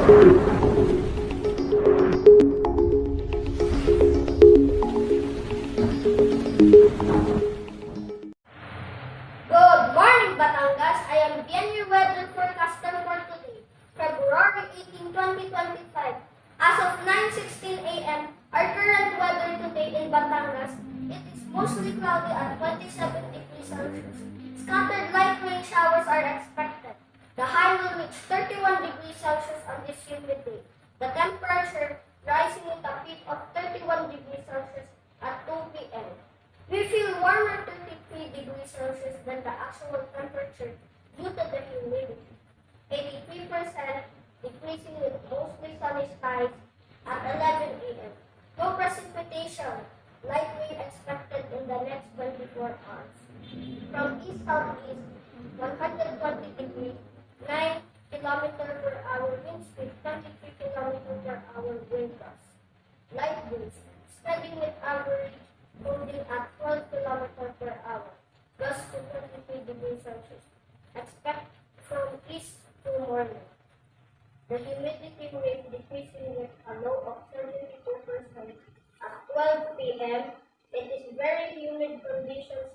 Good morning, Batangas. I am Bian, your weather forecaster for today, February 18, 2025. As of 9:16 a.m., our current weather today in Batangas, it is mostly cloudy at 27 degrees Celsius. Scattered light rain showers are expected. The high will reach 31 degrees Celsius on this humid day. The temperature rising with a peak of 31 degrees Celsius at 2 p.m. We feel warmer 33 degrees Celsius than the actual temperature due to the humidity. 83% decreasing with mostly sunny skies at 11 a.m. No precipitation, light rain expected in the next 24 hours. From east-southeast, 120 degrees, 9 km per hour wind speed, 23 km per hour wind gust. Light winds, steady with average moving at 12 km per hour, gust to 23 degrees Celsius. Expect from east to morning. The humidity rate decreasing with a low of 72% at 12 p.m. It is very humid conditions